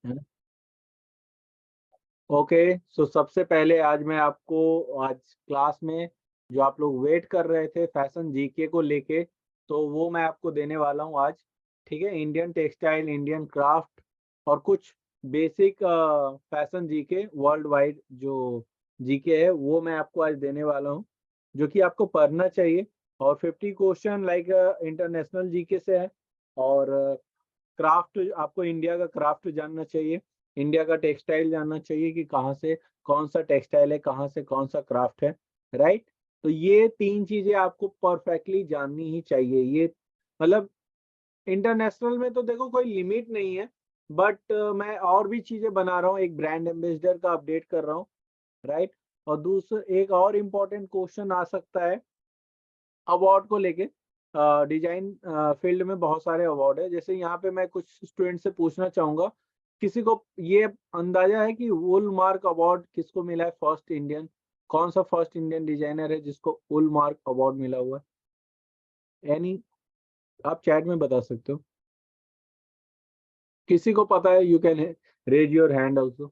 है ना। ओके, सो सबसे पहले आज मैं आपको, आज क्लास में जो आप लोग वेट कर रहे थे फैशन जीके को लेके, तो वो मैं आपको देने वाला हूँ आज। ठीक है, इंडियन टेक्सटाइल, इंडियन क्राफ्ट और कुछ basic fashion GK world wide जो जीके है वो मैं आपको आज देने वाला हूँ, जो कि आपको पढ़ना चाहिए। और 50 क्वेश्चन लाइक इंटरनेशनल जीके से है। और क्राफ्ट, आपको इंडिया का क्राफ्ट जानना चाहिए, इंडिया का टेक्सटाइल जानना चाहिए कि कहाँ से कौन सा टेक्सटाइल है, कहाँ से कौन सा क्राफ्ट है। राइट, तो ये 3 चीजें आपको परफेक्टली जाननी ही चाहिए। ये मतलब इंटरनेशनल में तो देखो कोई लिमिट नहीं है, बट मैं और भी चीजें बना रहा हूँ, एक ब्रांड एम्बेसडर का अपडेट कर रहा हूँ। राइट, और दूसरा एक और इम्पोर्टेंट क्वेश्चन आ सकता है अवार्ड को लेके। डिजाइन फील्ड में बहुत सारे अवार्ड है, जैसे यहाँ पे मैं कुछ स्टूडेंट से पूछना चाहूंगा, किसी को ये अंदाजा है कि वुल मार्क अवार्ड किसको मिला है फर्स्ट इंडियन, कौन सा फर्स्ट इंडियन डिजाइनर है जिसको वुल मार्क अवार्ड मिला हुआ है? एनी, आप चैट में बता सकते हो। किसी को पता है, you can raise your hand also.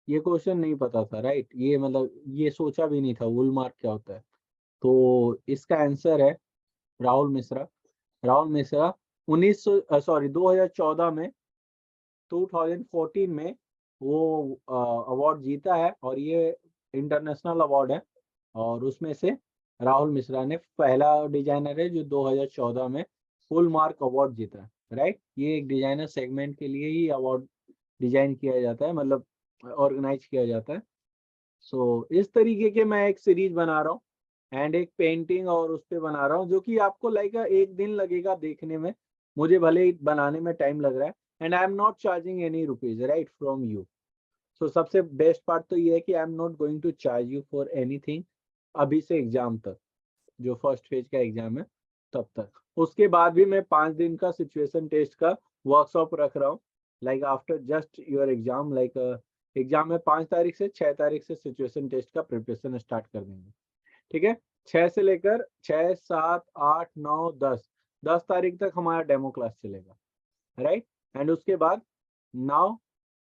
ये क्वेश्चन नहीं पता था, राइट? ये मतलब ये सोचा भी नहीं था वुल मार्क क्या होता है। तो इसका आंसर है राहुल मिश्रा। राहुल मिश्रा 2014 में, 2014 में वो अवार्ड जीता है, और ये इंटरनेशनल अवार्ड है। और उसमें से राहुल मिश्रा ने पहला डिजाइनर है जो 2014 में फुल मार्क अवार्ड जीता है। राइट, ये एक डिजाइनर सेगमेंट के लिए ही अवार्ड डिजाइन किया जाता है, मतलब ऑर्गेनाइज किया जाता है। सो इस तरीके के मैं एक सीरीज बना रहा हूँ, एंड एक पेंटिंग और उस पे बना रहा हूँ, जो कि आपको लाइक एक दिन लगेगा देखने में, मुझे भले ही बनाने में टाइम लग रहा है। And I am not charging any rupees right from you. So सबसे बेस्ट पार्ट तो ये है कि I am not going to charge you for anything अभी से एग्जाम तक, जो फर्स्ट फेज का एग्जाम है तब तक। उसके बाद भी मैं 5 दिन का सिचुएशन टेस्ट का वर्कशॉप रख रहा हूँ, like after just your exam, like exam में 5 तारीख से 6 तारीख से सिचुएशन टेस्ट का प्रिपरेशन स्टार्ट कर देंगे। ठीक है, 6 से लेकर 6, 7, 8, 9, 10, 10 तारीख तक हमारा डेमो क्लास चलेगा। राइट, एंड उसके बाद now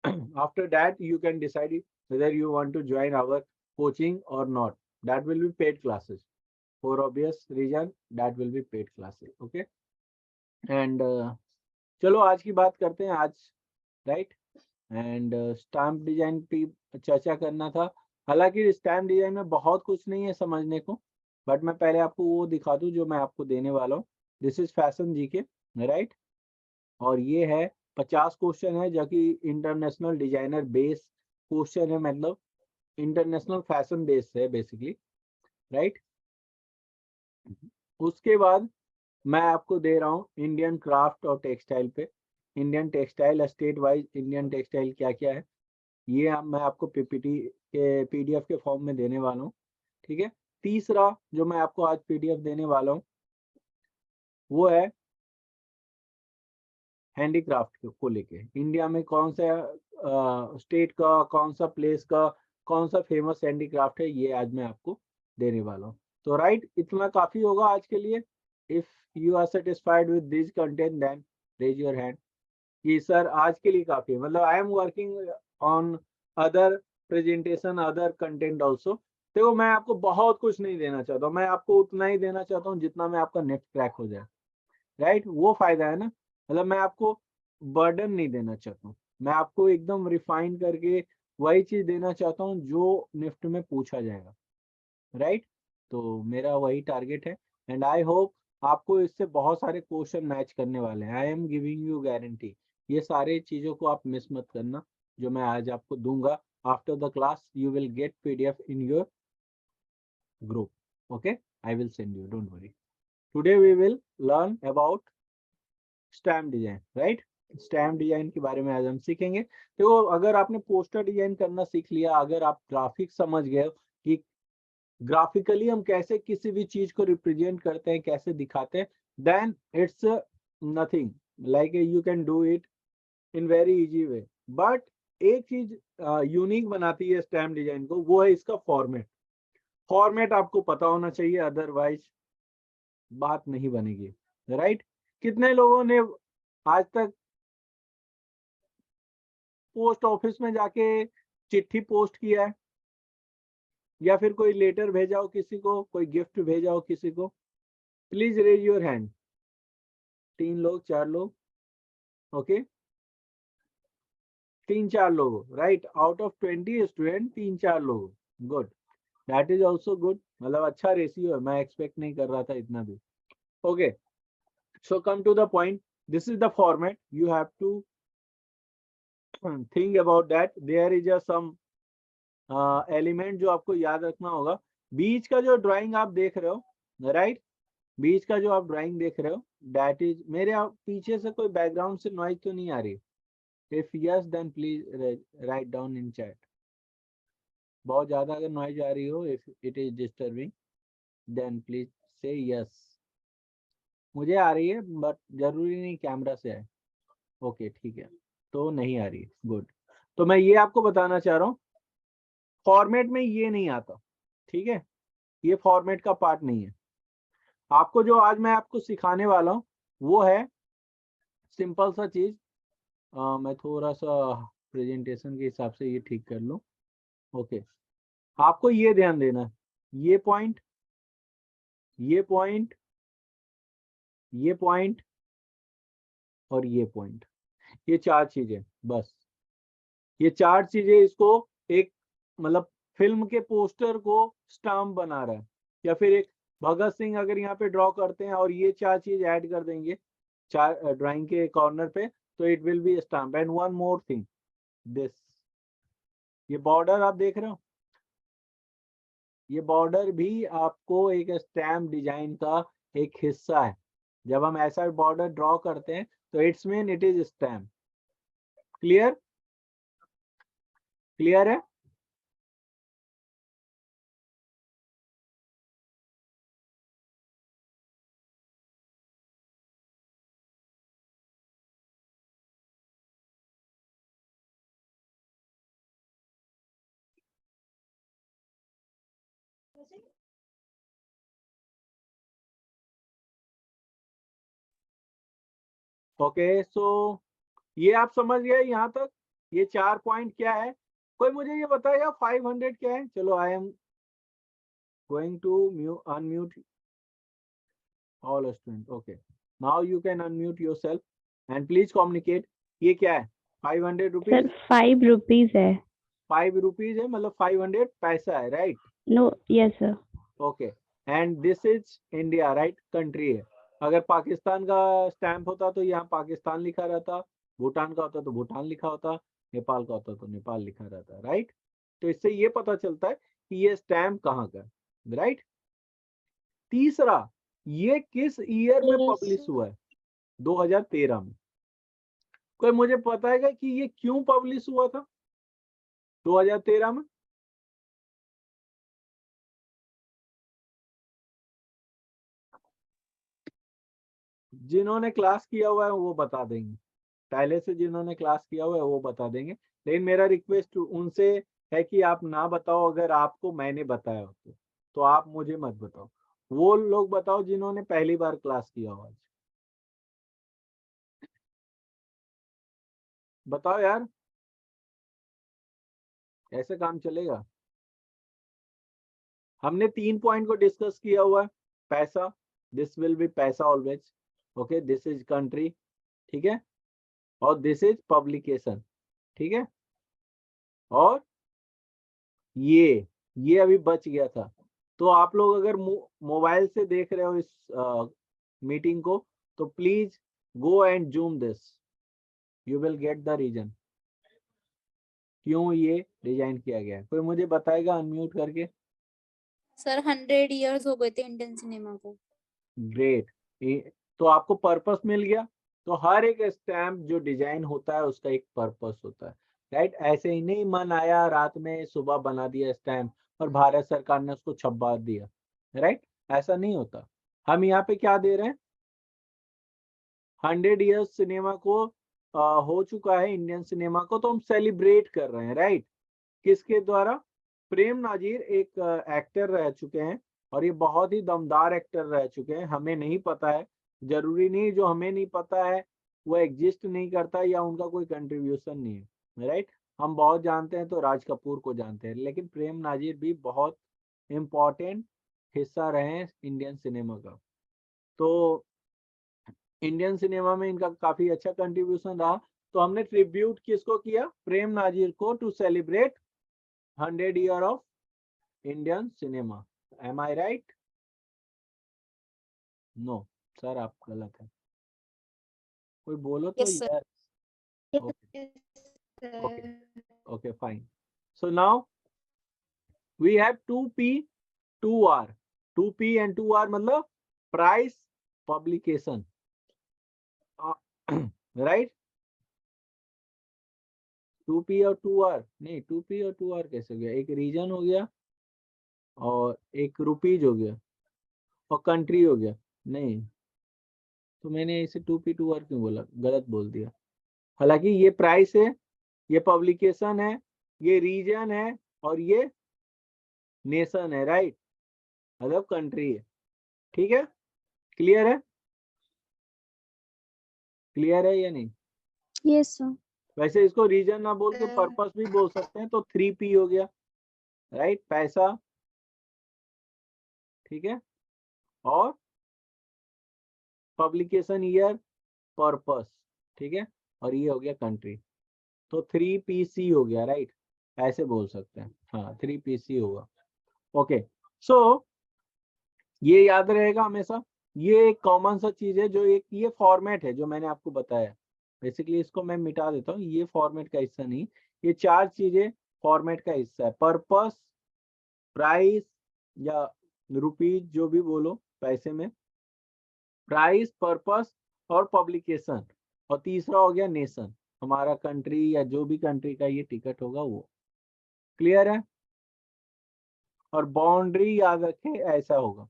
after that you can decide whether you want to join our coaching or not. That will be paid classes, for obvious reason that will be paid classes. Okay, and चलो आज की बात करते हैं आज। Right, and stamp design पे चर्चा करना था। हालांकि स्टैम्प डिजाइन में बहुत कुछ नहीं है समझने को, बट मैं पहले आपको वो दिखा दूं जो मैं आपको देने वाला हूँ। This is fashion GK. Right, और ये है 50 क्वेश्चन है, जो कि इंटरनेशनल डिजाइनर बेस क्वेश्चन है, मतलब इंटरनेशनल फैशन बेस है बेसिकली। राइट, उसके बाद मैं आपको दे रहा हूँ इंडियन क्राफ्ट और टेक्सटाइल पे। Indian textile state wise Indian textile क्या क्या है, ये मैं आपको पीपीटी के पीडीएफ के फॉर्म में देने वाला हूँ। ठीक है, तीसरा जो मैं आपको आज पीडीएफ देने वाला हूँ वो है हैंडीक्राफ्ट को लेके। इंडिया में कौन सा स्टेट का, कौन सा प्लेस का, कौन सा फेमस हैंडीक्राफ्ट है, ये आज मैं आपको देने वाला हूँ। तो राइट, इतना काफी होगा आज के लिए। If you are satisfied with this content then raise your hand कि सर आज के लिए काफी है। मतलब I am working on other presentation, other content also. देखो मैं आपको बहुत कुछ नहीं देना चाहता हूँ, मैं आपको उतना ही देना चाहता हूँ जितना में आपका नेट क्रैक हो जाए। राइट, वो फायदा है ना। मतलब मैं आपको बर्डन नहीं देना चाहता हूँ, मैं आपको एकदम रिफाइन करके वही चीज देना चाहता हूँ जो निफ्ट में पूछा जाएगा। राइट, तो मेरा वही टारगेट है, एंड आई होप आपको इससे बहुत सारे क्वेश्चन मैच करने वाले हैं। I am giving you guarantee, ये सारे चीजों को आप मिस मत करना जो मैं आज आपको दूंगा। After the class you will get PDF in your group. Okay, I will send you, don't worry. Today we will learn about stamp design. Right, stamp design के बारे में आज हम सीखेंगे। तो अगर आपने पोस्टर डिजाइन करना सीख लिया, अगर आप ग्राफिक्स समझ गए कि ग्राफिकली हम कैसे किसी भी चीज को रिप्रेजेंट करते हैं, कैसे दिखाते हैं, then it's nothing, like you can do it in very easy way. But एक चीज यूनिक बनाती है स्टैम्प डिजाइन को, वो है इसका फॉर्मेट। फॉर्मेट आपको पता होना चाहिए, अदरवाइज बात नहीं बनेगी। राइट, कितने लोगों ने आज तक पोस्ट ऑफिस में जाके चिट्ठी पोस्ट किया है, या फिर कोई लेटर भेजा हो किसी को, कोई गिफ्ट भेजा हो किसी को? Please raise your hand. 3 लोग, 4 लोग, ओके, 3-4 लोग, राइट। आउट ऑफ 20 स्टूडेंट 3-4 लोग, good, that is also good. मतलब अच्छा रेशियो है, मैं एक्सपेक्ट नहीं कर रहा था इतना भी। Okay, so come to the point, this is the format, you have to think about that. There is a some element जो आपको याद रखना होगा। बीच का जो ड्राइंग आप देख रहे हो, राइट, बीच का जो आप ड्राइंग देख रहे हो, दैट इज, मेरे पीछे से कोई बैकग्राउंड से नॉइज तो नहीं आ रही? If yes then please write down in chat. बहुत ज्यादा अगर नॉइज आ रही हो, if it is disturbing, then please say yes. मुझे आ रही है, बट जरूरी नहीं कैमरा से आए। ओके ठीक है, तो नहीं आ रही है, गुड। तो मैं ये आपको बताना चाह रहा हूँ, फॉर्मेट में ये नहीं आता, ठीक है, ये फॉर्मेट का पार्ट नहीं है। आपको जो आज मैं आपको सिखाने वाला हूँ वो है सिंपल सा चीज। मैं थोड़ा सा प्रेजेंटेशन के हिसाब से ये ठीक कर लूँ। ओके, आपको ये ध्यान देना है, ये पॉइंट, ये पॉइंट, ये पॉइंट और ये पॉइंट, ये 4 चीजें बस। ये 4 चीजें इसको एक, मतलब फिल्म के पोस्टर को स्टाम्प बना रहा है। या फिर एक भगत सिंह अगर यहाँ पे ड्रॉ करते हैं और ये 4 चीज ऐड कर देंगे 4 ड्राइंग के कॉर्नर पे, तो it will be stamp. And one more thing, this, ये बॉर्डर आप देख रहे हो, ये बॉर्डर भी आपको एक स्टैम्प डिजाइन का एक हिस्सा है। जब हम ऐसा बॉर्डर ड्रॉ करते हैं तो it's mean it is stamp. Clear? Clear है? ओके, सो ये आप समझ गए यहाँ तक? ये 4 पॉइंट क्या है? कोई मुझे ये बताएगा 500 क्या है? चलो, I am going to unmute all student. Okay, now you can unmute yourself and please communicate. ये क्या है? 500 सर रुपीज? 5 रुपीज है। 5 रुपीज है, मतलब 500 पैसा है, right? No, yes sir. Okay, and this is India, right, country है। अगर पाकिस्तान का स्टैंप होता तो यहाँ पाकिस्तान लिखा रहता, भूटान का होता तो भूटान लिखा होता, नेपाल का होता तो नेपाल लिखा रहता, राइट? तो इससे ये पता चलता है कि ये स्टैंप कहाँ का है, राइट? तीसरा, ये किस ईयर में पब्लिश हुआ है? 2013 में। कोई मुझे पता है कि ये क्यों पब्लिश हुआ था 2013 में? जिन्होंने क्लास किया हुआ है वो बता देंगे, पहले से जिन्होंने क्लास किया हुआ है वो बता देंगे। लेकिन मेरा रिक्वेस्ट उनसे है कि आप ना बताओ, अगर आपको मैंने बताया हो तो आप मुझे मत बताओ। वो लोग बताओ जिन्होंने पहली बार क्लास किया हो आज। बताओ यार, ऐसे काम चलेगा? हमने 3 पॉइंट को डिस्कस किया हुआ है। पैसा, दिस विल बी पैसा always, okay, this is country, ठीक है, और दिस इज पब्लिकेशन, ठीक है, और ये अभी बच गया था। तो आप लोग अगर मोबाइल से देख रहे हो इस मीटिंग को, तो please go and zoom this, you will get the reason क्यों ये डिजाइन किया गया है। कोई मुझे बताएगा अनम्यूट करके? सर 100 इयर्स हो गए थे इंडियन सिनेमा को। ग्रेट, तो आपको पर्पस मिल गया। तो हर एक स्टैम्प जो डिजाइन होता है उसका एक पर्पस होता है, राइट? ऐसे ही नहीं मन आया रात में सुबह बना दिया स्टैम्प और भारत सरकार ने उसको छपवा दिया, राइट? ऐसा नहीं होता। हम यहाँ पे क्या दे रहे हैं? 100 इयर्स सिनेमा को हो चुका है, इंडियन सिनेमा को, तो हम सेलिब्रेट कर रहे हैं, राइट? किसके द्वारा? प्रेम नाजीर एक एक्टर रह चुके हैं और ये बहुत ही दमदार एक्टर रह चुके हैं। हमें नहीं पता है जरूरी नहीं जो हमें नहीं पता है वो एग्जिस्ट नहीं करता या उनका कोई कंट्रीब्यूशन नहीं है, राइट। हम बहुत जानते हैं तो राज कपूर को जानते हैं, लेकिन प्रेम नाजिर भी बहुत इम्पोर्टेंट हिस्सा रहे हैं इंडियन सिनेमा का। तो इंडियन सिनेमा में इनका काफी अच्छा कंट्रीब्यूशन रहा। तो हमने ट्रिब्यूट किसको किया? प्रेम नाजिर को, to celebrate 100 year of Indian cinema. Am I right? No sir, आप गलत है। कोई बोलो तो Yes, sir. यार। Okay Yes, okay sir. Okay fine. So now we have 2P 2R। 2P and 2R मतलब प्राइस, पब्लिकेशन, राइट। 2P और 2R नहीं, 2P और 2R कैसे हो गया? एक रीजन हो गया और एक रुपीज हो गया और कंट्री हो गया। नहीं, तो मैंने इसे 2P 2R क्यों बोला? गलत बोल दिया। हालांकि ये प्राइस है, ये पब्लिकेशन है, ये रीजन है और ये नेशन है, राइट, मतलब कंट्री है। ठीक है, क्लियर है? क्लियर है या नहीं? Yes, sir. वैसे इसको रीजन ना बोल के पर्पस भी बोल सकते हैं, तो 3P हो गया, राइट, पैसा, ठीक है, और पब्लिकेशन ईयर, पर्पस, ठीक है, और ये हो गया कंट्री। तो 3PC हो गया, राइट, ऐसे बोल सकते हैं। हाँ, 3PC होगा। ओके, सो ये याद रहेगा हमेशा। ये एक कॉमन सा चीज है, जो एक ये फॉर्मेट है जो मैंने आपको बताया। बेसिकली इसको मैं मिटा देता हूँ, ये फॉर्मेट का हिस्सा नहीं, ये 4 चीजें फॉर्मेट का हिस्सा है। पर्पस, प्राइस या रुपीज जो भी बोलो पैसे में, प्राइस, पर्पस और पब्लिकेशन, और तीसरा हो गया नेशन, हमारा कंट्री या जो भी कंट्री का ये टिकट होगा वो। क्लियर है? और बाउंड्री याद रखें, ऐसा होगा।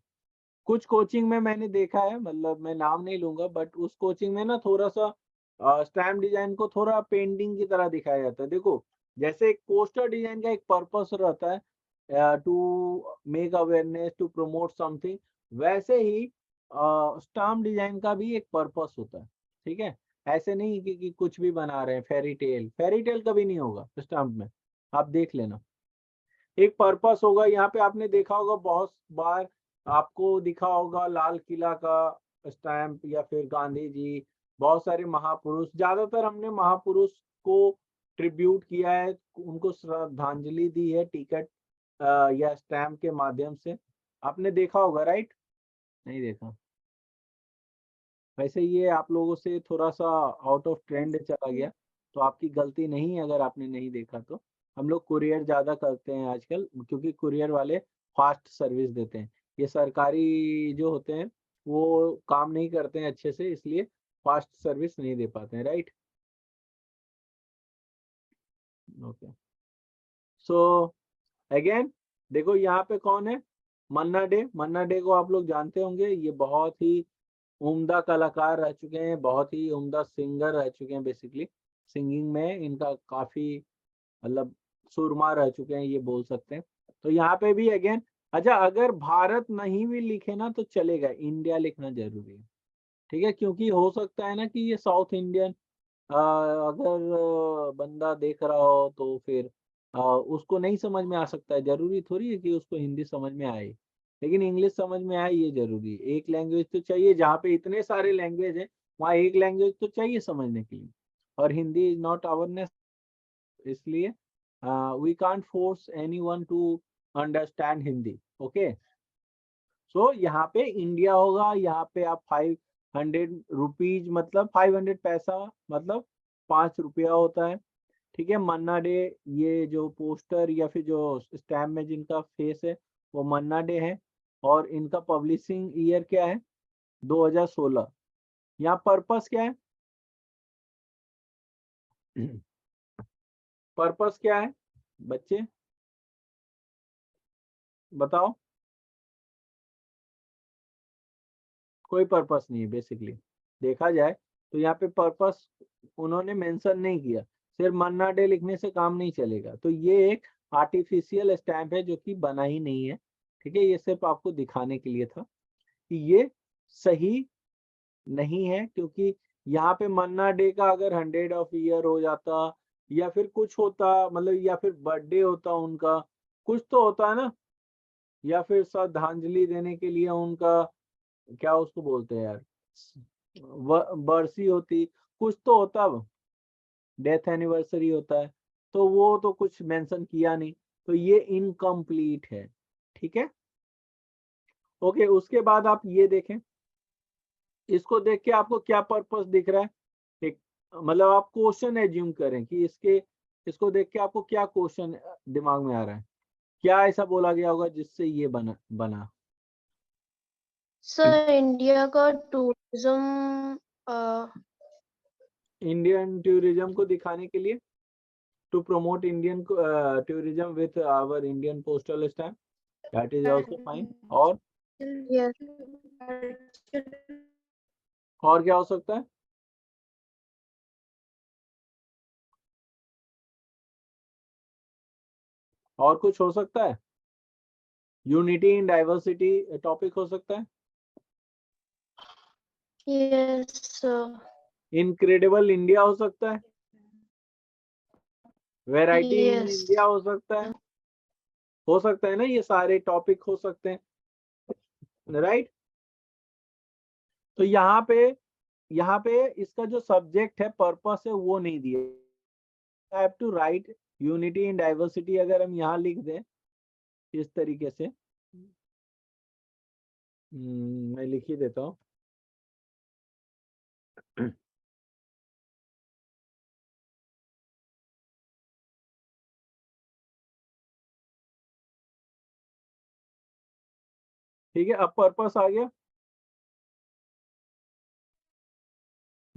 कुछ कोचिंग में मैंने देखा है, मतलब मैं नाम नहीं लूंगा, बट उस कोचिंग में ना थोड़ा सा स्टैम्प डिजाइन को थोड़ा पेंटिंग की तरह दिखाया जाता है। देखो, जैसे एक पोस्टर डिजाइन का एक पर्पस रहता है, to make awareness, to promote something, वैसे ही स्टैम्प डिजाइन का भी एक पर्पस होता है। ठीक है, ऐसे नहीं कि कुछ भी बना रहे हैं, फेरी टेल, फेरी टेल कभी नहीं होगा स्टैम्प में, आप देख लेना। एक पर्पस होगा। यहाँ पे आपने देखा होगा बहुत बार, आपको दिखा होगा लाल किला का स्टैम्प या फिर गांधी जी, बहुत सारे महापुरुष, ज्यादातर हमने महापुरुष को ट्रिब्यूट किया है, उनको श्रद्धांजलि दी है टिकट या स्टैम्प के माध्यम से। आपने देखा होगा, राइट? नहीं देखा? वैसे ये आप लोगों से थोड़ा सा आउट ऑफ ट्रेंड चला गया, तो आपकी गलती नहीं है अगर आपने नहीं देखा तो। हम लोग कुरियर ज्यादा करते हैं आजकल, क्योंकि कुरियर वाले फास्ट सर्विस देते हैं। ये सरकारी जो होते हैं वो काम नहीं करते हैं अच्छे से, इसलिए फास्ट सर्विस नहीं दे पाते हैं, राइट। ओके, सो अगेन देखो यहाँ पे कौन है? मन्ना डे। मन्ना डे को आप लोग जानते होंगे, ये बहुत ही उम्दा कलाकार रह चुके हैं, बहुत ही उम्दा सिंगर रह चुके हैं। बेसिकली सिंगिंग में इनका काफी, मतलब सुरमा रह चुके हैं, ये बोल सकते हैं। तो यहाँ पे भी अगेन, अच्छा अगर भारत नहीं भी लिखे ना तो चलेगा, इंडिया लिखना जरूरी है, ठीक है, क्योंकि हो सकता है ना कि ये साउथ इंडियन अगर बंदा देख रहा हो तो फिर उसको नहीं समझ में आ सकता है। जरूरी थोड़ी है कि उसको हिंदी समझ में आए, लेकिन इंग्लिश समझ में आए ये जरूरी है। एक लैंग्वेज तो चाहिए, जहाँ पे इतने सारे लैंग्वेज है वहाँ एक लैंग्वेज तो चाहिए समझने के लिए, और हिंदी इज नॉट अवेयरनेस, इसलिए we can't force anyone to understand Hindi. Okay, so यहाँ पे इंडिया होगा, यहाँ पे आप 500 रुपीज मतलब 500 पैसा मतलब 5 रुपया होता है, ठीक है। मन्ना डे, ये जो पोस्टर या फिर जो स्टैम्प में जिनका फेस है वो मन्ना डे है, और इनका पब्लिशिंग ईयर क्या है? 2016। यहाँ पर्पस क्या है? पर्पस क्या है बच्चे, बताओ? कोई पर्पस नहीं है बेसिकली, देखा जाए तो यहाँ पे पर्पस उन्होंने मेंशन नहीं किया। सिर्फ मन्ना डे लिखने से काम नहीं चलेगा, तो ये एक आर्टिफिशियल स्टैम्प है जो कि बना ही नहीं है, ठीक है। ये सिर्फ आपको दिखाने के लिए था कि ये सही नहीं है, क्योंकि यहाँ पे मन्ना डे का अगर 100 ऑफ ईयर हो जाता या फिर कुछ होता, मतलब या फिर बर्थडे होता उनका, कुछ तो होता है ना, या फिर श्रद्धांजलि देने के लिए उनका क्या उसको बोलते हैं यार, बरसी होती, कुछ तो होता, डेथ एनिवर्सरी होता है, तो वो तो कुछ मेंशन किया नहीं, तो ये इनकम्प्लीट है। ठीक है, ओके। उसके बाद आप ये देखें, इसको देख के आपको क्या पर्पस दिख रहा है, एक मतलब आप क्वेश्चन एज्यूम करें कि इसको देख के आपको क्या क्वेश्चन दिमाग में आ रहा है, क्या ऐसा बोला गया होगा जिससे ये बना। सर इंडिया का टूरिज्म इंडियन टूरिज्म को दिखाने के लिए, to promote Indian tourism with our Indian postal stamp, that is also fine. और और क्या हो सकता है, और कुछ हो सकता है, यूनिटी इन डाइवर्सिटी टॉपिक हो सकता है, यस सर, इनक्रेडिबल इंडिया हो सकता है, वैरायटी इन Yes. इंडिया हो सकता है ना, ये सारे टॉपिक हो सकते हैं, राइट। तो यहाँ पे इसका जो सब्जेक्ट है, पर्पस है, वो नहीं दिया। I have to write unity in diversity, अगर हम यहाँ लिख दें इस तरीके से, मैं लिख ही देता हूँ। ठीक है, अब पर्पस आ गया,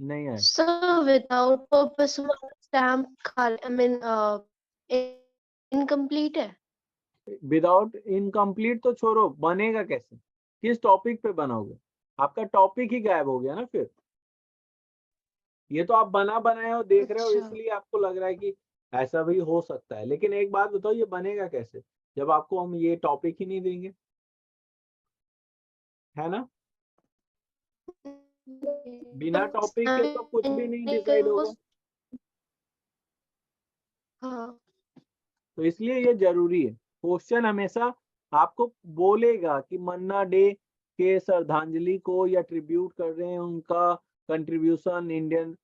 नहीं है, Sir, without purpose stamp I mean incomplete है। विदाउट इनकम्प्लीट तो छोड़ो, बनेगा कैसे, किस टॉपिक पे बनाओगे, आपका टॉपिक ही गायब हो गया ना फिर। ये तो आप बनाए हो, देख रहे हो, अच्छा। इसलिए आपको लग रहा है कि ऐसा भी हो सकता है, लेकिन एक बात बताओ, ये बनेगा कैसे जब आपको हम ये टॉपिक ही नहीं देंगे, है ना। बिना टॉपिक के तो कुछ भी नहीं डिसाइड होगा, हाँ। तो इसलिए ये जरूरी है। क्वेश्चन हमेशा आपको बोलेगा कि मन्ना डे के श्रद्धांजलि को या ट्रिब्यूट कर रहे हैं, उनका कंट्रीब्यूशन इंडियन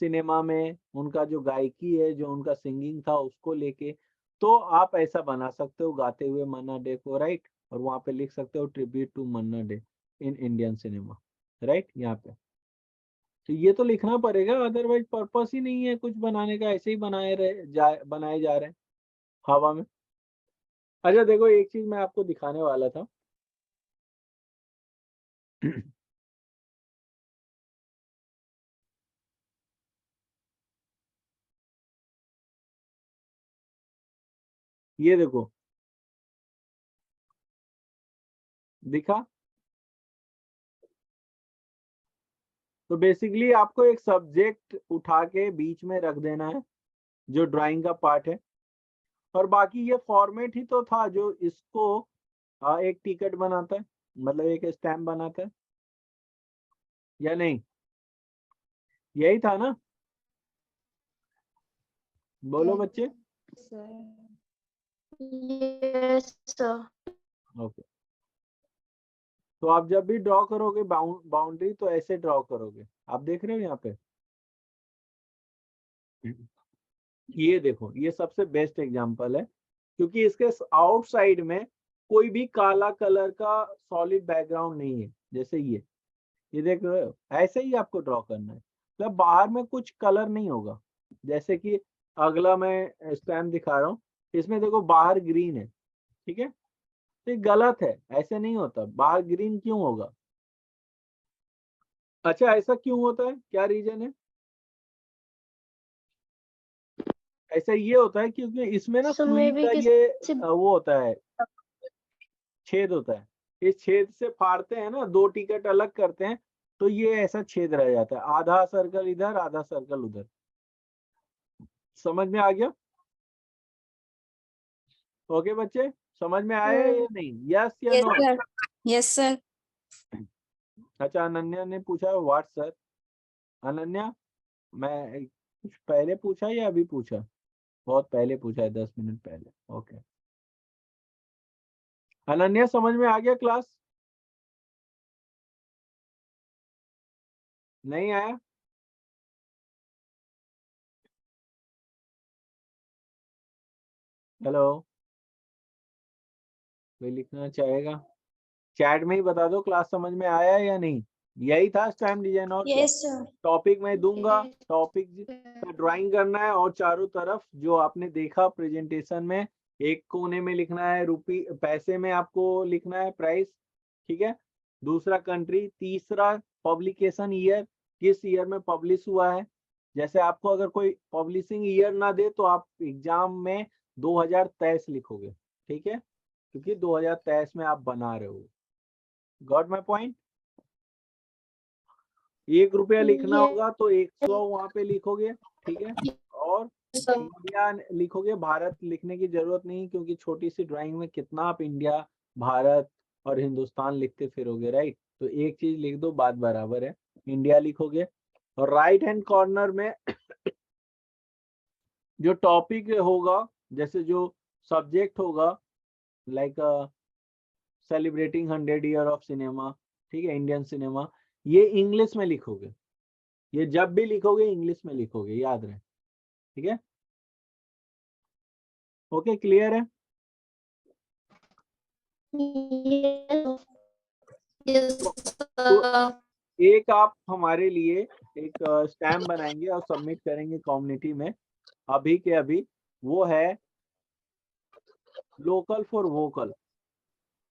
सिनेमा में, उनका जो गायकी है, जो उनका सिंगिंग था, उसको लेके, तो आप ऐसा बना सकते हो गाते हुए मन्ना डे को, राइट। और वहां पे लिख सकते हो tribute to Manna Dey in Indian cinema, right, यहाँ पे। तो ये तो लिखना पड़ेगा, अदरवाइज पर्पस ही नहीं है कुछ बनाने का, ऐसे ही बनाए जा रहे हैं हवा में। अच्छा देखो, एक चीज मैं आपको दिखाने वाला था। ये देखो, दिखा। तो बेसिकली आपको एक सब्जेक्ट उठा के बीच में रख देना है, जो ड्राइंग का पार्ट है, और बाकी ये फॉर्मेट ही तो था जो इसको एक टिकट बनाता है, मतलब एक स्टैम्प बनाता है, या नहीं, यही था ना, बोलो बच्चे। Yes sir. ओके, तो आप जब भी ड्रॉ करोगे बाउंड्री, तो ऐसे ड्रॉ करोगे, आप देख रहे हो यहाँ पे, ये देखो, ये सबसे बेस्ट एग्जांपल है, क्योंकि इसके आउटसाइड में कोई भी काला कलर का सॉलिड बैकग्राउंड नहीं है, जैसे ये देख रहे हो, ऐसे ही आपको ड्रॉ करना है, मतलब बाहर में कुछ कलर नहीं होगा। जैसे कि अगला मैं स्टैम्प दिखा रहा हूँ, इसमें देखो बाहर ग्रीन है, ठीक है, तो ये गलत है, ऐसे नहीं होता, बाहर ग्रीन क्यों होगा। अच्छा, ऐसा क्यों होता है, क्या रीजन है, ऐसा ये होता है क्योंकि इसमें ना So सुई maybe का किसी ये वो होता है, छेद होता है, इस छेद से फाड़ते हैं ना, दो टिकट अलग करते हैं, तो ये ऐसा छेद रह जाता है, आधा सर्कल इधर, आधा सर्कल उधर। समझ में आ गया, ओके बच्चे, समझ में आया या नहीं, यस या Yes no. sir. Yes sir. अच्छा, अनन्या ने पूछा व्हाट सर। अनन्या, मैं कुछ पहले पूछा या अभी पूछा? बहुत पहले पूछा है, 10 मिनट पहले। ओके अनन्या, समझ में आ गया क्लास? नहीं आया? हेलो, कोई लिखना चाहेगा? चैट में ही बता दो क्लास समझ में आया या नहीं। यही था स्टैम्प डिजाइन और क्या। Yes sir. टॉपिक मैं दूंगा, Yes, टॉपिक का ड्राइंग करना है और चारों तरफ जो आपने देखा प्रेजेंटेशन में, एक कोने में लिखना है रुपी, पैसे में आपको लिखना है प्राइस, ठीक है। दूसरा कंट्री, तीसरा पब्लिकेशन ईयर, किस ईयर में पब्लिश हुआ है। जैसे आपको अगर कोई पब्लिशिंग ईयर ना दे तो आप एग्जाम में 2023 लिखोगे, ठीक है, क्योंकि 2023 में आप बना रहे हो। Got my point? 1 रुपया लिखना Yes, होगा तो 100 वहां पे लिखोगे, ठीक है। और sir. इंडिया लिखोगे, भारत लिखने की जरूरत नहीं, क्योंकि छोटी सी ड्राइंग में कितना आप इंडिया, भारत और हिंदुस्तान लिखते फिरोगे, राइट। तो एक चीज लिख दो, बात बराबर है, इंडिया लिखोगे। और राइट हैंड कॉर्नर में जो टॉपिक होगा, जैसे जो सब्जेक्ट होगा, like celebrating 100 year of cinema, ठीक है, इंडियन सिनेमा, ये इंग्लिश में लिखोगे। ये जब भी लिखोगे इंग्लिश में लिखोगे, याद रहे, ठीक है। ओके, क्लियर है? Yes, yes, तो, तो sir. एक आप हमारे लिए एक स्टैम्प बनाएंगे और सबमिट करेंगे कम्युनिटी में अभी के अभी। वो है local for vocal,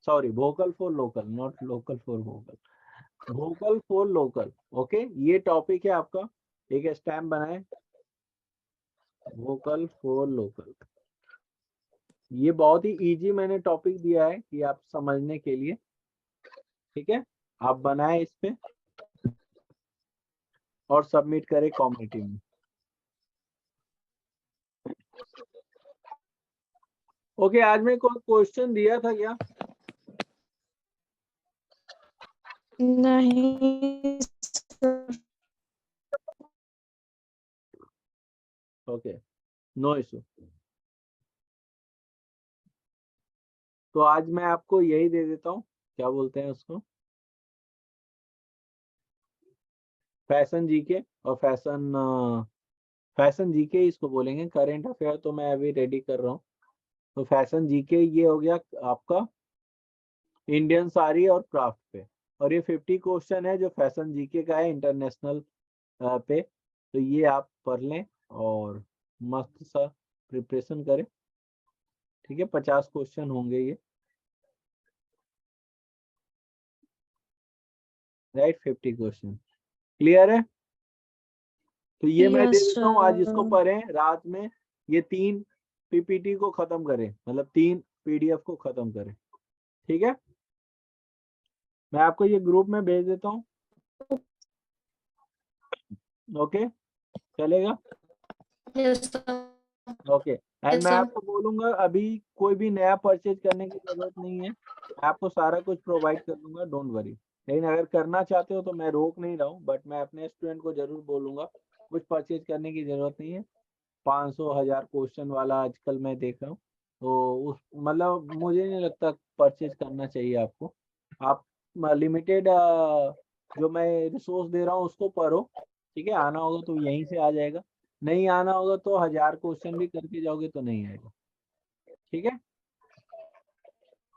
sorry vocal for local, not local for vocal, vocal for local. Okay, ये टॉपिक है आपका, एक स्टैम्प बनाए, वोकल फॉर लोकल। ये बहुत ही इजी मैंने टॉपिक दिया है कि आप समझने के लिए, ठीक है। आप बनाए इस पे और सबमिट करें कम्युनिटी में। ओके, आज में कोई क्वेश्चन दिया था क्या? नहीं, sir. Okay, no issue. तो आज मैं आपको यही दे देता हूँ, क्या बोलते हैं उसको, फैशन जीके और फैशन जीके इसको बोलेंगे। करंट अफेयर तो मैं अभी रेडी कर रहा हूँ। तो फैशन जीके ये हो गया आपका इंडियन साड़ी और क्राफ्ट पे। और ये 50 क्वेश्चन है जो फैशन जीके का है, इंटरनेशनल पे। तो ये आप पढ़ लें और मस्त सा प्रिपरेशन करें, ठीक है। 50 क्वेश्चन होंगे ये, राइट, 50 क्वेश्चन। क्लियर है? तो ये मैं दे Yes, देता हूँ, आज इसको sir. पढ़ें रात में। ये 3 पीपीटी को खत्म करें, मतलब 3 पीडीएफ को खत्म करें, ठीक है। मैं आपको ये ग्रुप में भेज देता हूँ, ओके, चलेगा? Yes, sir. Okay, and Yes, मैं sir. आपको बोलूंगा अभी कोई भी नया परचेज करने की जरूरत नहीं है, मैं आपको सारा कुछ प्रोवाइड कर दूंगा, डोंट वरी। लेकिन अगर करना चाहते हो तो मैं रोक नहीं रहा हूँ, बट मैं अपने स्टूडेंट को जरूर बोलूंगा कुछ परचेज करने की जरूरत नहीं है। 500 1000 क्वेश्चन वाला आजकल मैं देख रहा हूँ, तो उस मतलब मुझे नहीं लगता परचेज करना चाहिए आपको। आप लिमिटेड जो मैं रिसोर्स दे रहा हूँ उसको पढ़ो, ठीक है। आना होगा तो यहीं से आ जाएगा, नहीं आना होगा तो 1000 क्वेश्चन भी करके जाओगे तो नहीं आएगा, ठीक है।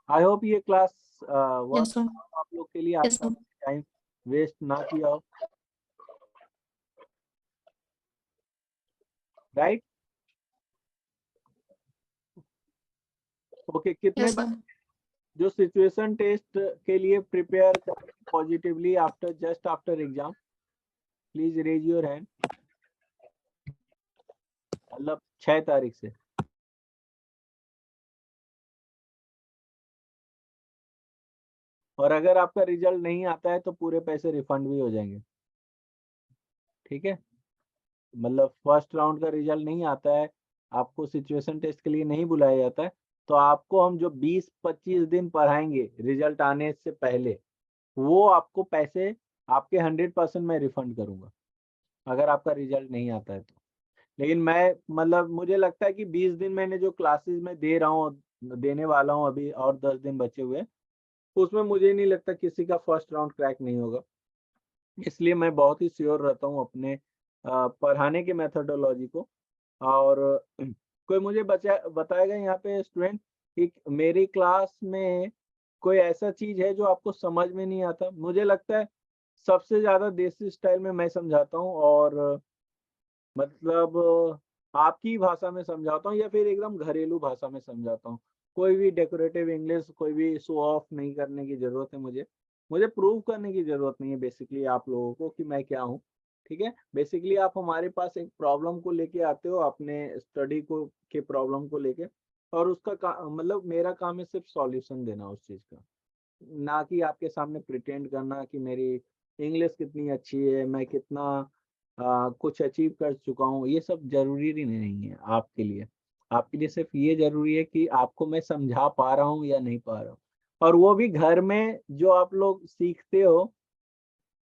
आई होप ये क्लास वर्क Yes, sir. आप लोग के लिए, Yes, आपका sir. टाइम वेस्ट ना किया हो, राइट। ओके, कितने Yes, sir. जो सिचुएशन टेस्ट के लिए प्रिपेयर कर positively after just after exam, please raise your hand, मतलब 6 तारीख से। और अगर आपका रिजल्ट नहीं आता है तो पूरे पैसे रिफंड भी हो जाएंगे, ठीक है। मतलब फर्स्ट राउंड का रिजल्ट नहीं आता है, आपको सिचुएशन टेस्ट के लिए नहीं बुलाया जाता है, तो आपको हम जो 20-25 दिन पढ़ाएंगे रिजल्ट आने से पहले, वो आपको पैसे आपके 100% मैं रिफंड करूंगा अगर आपका रिजल्ट नहीं आता है तो। लेकिन मैं मतलब मुझे लगता है कि 20 दिन मैंने जो क्लासेस में दे रहा हूँ, देने वाला हूँ अभी, और 10 दिन बचे हुए हैं, उसमें मुझे नहीं लगता किसी का फर्स्ट राउंड क्रैक नहीं होगा। इसलिए मैं बहुत ही श्योर रहता हूँ अपने पढ़ाने के मेथोडोलॉजी को। और कोई मुझे बताएगा यहाँ पे स्टूडेंट कि मेरी क्लास में कोई ऐसा चीज है जो आपको समझ में नहीं आता? मुझे लगता है सबसे ज्यादा देसी स्टाइल में मैं समझाता हूँ, और मतलब आपकी भाषा में समझाता हूँ या फिर एकदम घरेलू भाषा में समझाता हूँ। कोई भी डेकोरेटिव इंग्लिश, कोई भी शो ऑफ नहीं करने की जरूरत है मुझे प्रूव करने की जरूरत नहीं है बेसिकली आप लोगों को कि मैं क्या हूँ। ठीक है, बेसिकली आप हमारे पास एक प्रॉब्लम को लेके आते हो, अपने स्टडी को के प्रॉब्लम को लेके, और उसका मतलब मेरा काम है सिर्फ सॉल्यूशन देना उस चीज का, ना कि आपके सामने प्रिटेंड करना कि मेरी इंग्लिश कितनी अच्छी है, मैं कितना कुछ अचीव कर चुका हूँ। ये सब जरूरी नहीं है आपके लिए। आपके लिए सिर्फ ये जरूरी है कि आपको मैं समझा पा रहा हूँ या नहीं पा रहा हूँ, और वो भी घर में जो आप लोग सीखते हो,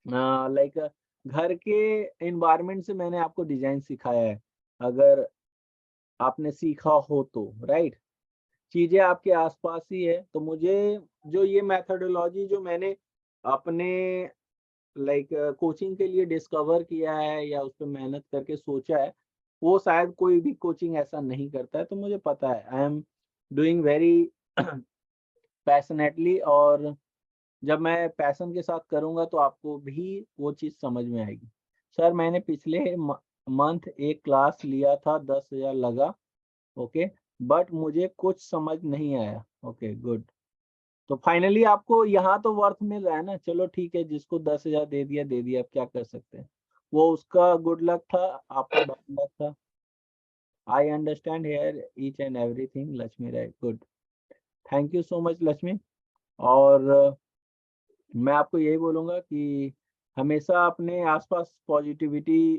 लाइक घर के एनवायरनमेंट से मैंने आपको डिजाइन सिखाया है, अगर आपने सीखा हो तो, राइट। चीजें आपके आसपास ही है, तो मुझे जो ये मेथोडोलॉजी जो मैंने अपने लाइक कोचिंग के लिए डिस्कवर किया है या उस पर मेहनत करके सोचा है, वो शायद कोई भी कोचिंग ऐसा नहीं करता है। तो मुझे पता है I am doing very passionately, और जब मैं पैशन के साथ करूंगा तो आपको भी वो चीज समझ में आएगी। सर मैंने पिछले मंथ एक क्लास लिया था, 10,000 लगा, ओके, बट मुझे कुछ समझ नहीं आया। Okay good. तो फाइनली आपको यहाँ तो वर्थ मिल रहा है ना, चलो ठीक है, जिसको 10,000 दे दिया, अब क्या कर सकते हैं, वो उसका गुड लक था, आपका बैड लक था। I understand here each and everything Lakshmi Rai, good, thank you so much Lakshmi. और मैं आपको यही बोलूंगा कि हमेशा अपने आसपास पॉजिटिविटी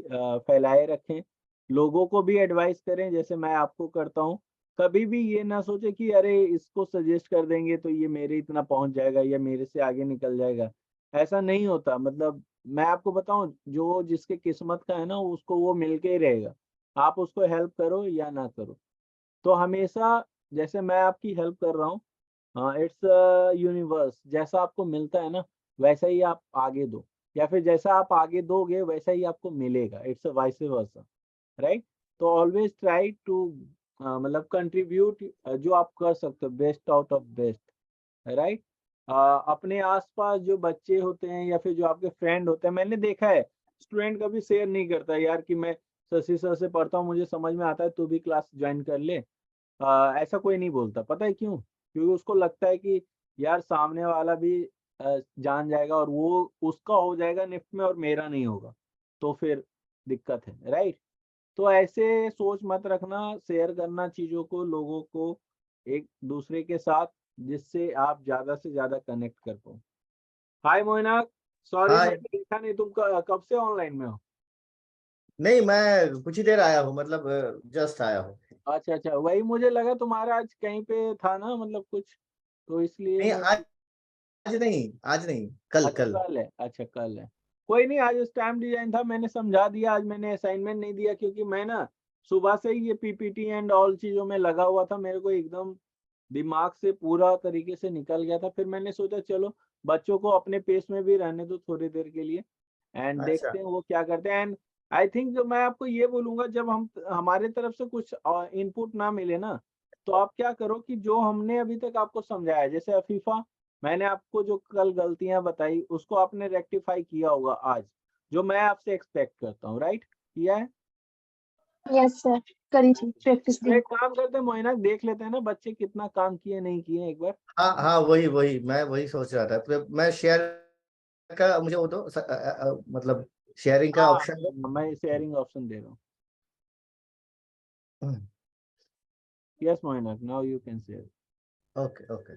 फैलाए रखें, लोगों को भी एडवाइस करें जैसे मैं आपको करता हूँ। कभी भी ये ना सोचे कि अरे इसको सजेस्ट कर देंगे तो ये मेरे इतना पहुंच जाएगा या मेरे से आगे निकल जाएगा। ऐसा नहीं होता। मतलब मैं आपको बताऊं, जो जिसके किस्मत का है ना उसको वो मिलके ही रहेगा, आप उसको हेल्प करो या ना करो। तो हमेशा जैसे मैं आपकी हेल्प कर रहा हूँ, हाँ, इट्स यूनिवर्स, जैसा आपको मिलता है ना वैसा ही आप आगे दो, या फिर जैसा आप आगे दोगे वैसा ही आपको मिलेगा, इट्स वाइस वर्सा, राइट। तो ऑलवेज ट्राई टू मतलब कंट्रीब्यूट जो आप कर सकते हो, best out of best, right. अपने आसपास जो बच्चे होते हैं या फिर जो आपके फ्रेंड होते हैं, मैंने देखा है स्टूडेंट कभी शेयर नहीं करता यार कि मैं शशि सर से पढ़ता हूँ, मुझे समझ में आता है, तू भी क्लास ज्वाइन कर ले। ऐसा कोई नहीं बोलता, पता है क्यों? क्योंकि उसको लगता है कि यार सामने वाला भी जान जाएगा और वो उसका हो जाएगा निफ्ट में और मेरा नहीं होगा, तो फिर दिक्कत है, राइट। तो ऐसे सोच मत रखना, शेयर करना चीजों को, लोगों को एक दूसरे के साथ, जिससे आप ज्यादा से ज्यादा कनेक्ट कर पाओ। हाय मोइनाक, सॉरी हाँ, मैंने देखा नहीं, तुम कब से ऑनलाइन में हो? नहीं मैं कुछ ही देर आया हूँ, मतलब जस्ट आया हूँ। अच्छा अच्छा, वही मुझे लगा तुम्हारा आज कहीं पे था ना, मतलब कुछ, तो इसलिए नहीं, मैं। आज नहीं, कल अच्छा कल। कल है, अच्छा कल है, कोई नहीं। आज स्टैम्प डिजाइन था, मैंने समझा दिया, आज मैंने असाइनमेंट नहीं दिया क्योंकि मैं ना सुबह से ही ये पीपीटी एंड ऑल चीजों में लगा हुआ था, मेरे को एकदम दिमाग से पूरा तरीके से निकल गया था। फिर मैंने सोचा चलो बच्चों को अपने पेस में भी रहने दो थोड़ी देर के लिए, एंड अच्छा, देखते हैं वो क्या करते हैं। एंड आई थिंक जो मैं आपको ये बोलूंगा, जब हम हमारे तरफ से कुछ इनपुट ना मिले ना, तो आप क्या करो कि जो हमने अभी तक आपको समझाया, जैसे अफीफा, मैंने आपको जो कल गलतियां बताई उसको आपने रेक्टिफाई किया होगा आज, जो मैं आपसे एक्सपेक्ट करता हूँ, राइट, किया है? यस सर, करी थी प्रैक्टिस तो दी। एक काम करते हैं मोइना, देख लेते हैं ना बच्चे कितना काम किए नहीं किए एक बार। हाँ हाँ, वही वही मैं वही सोच रहा था, तो मैं शेयर का मुझे वो दो मतलब शेयरिंग का हाँ ऑप्शन दो। मैं शेयरिंग ऑप्शन दे रहा हूँ। Hmm, yes Moina, now you can share. Okay okay.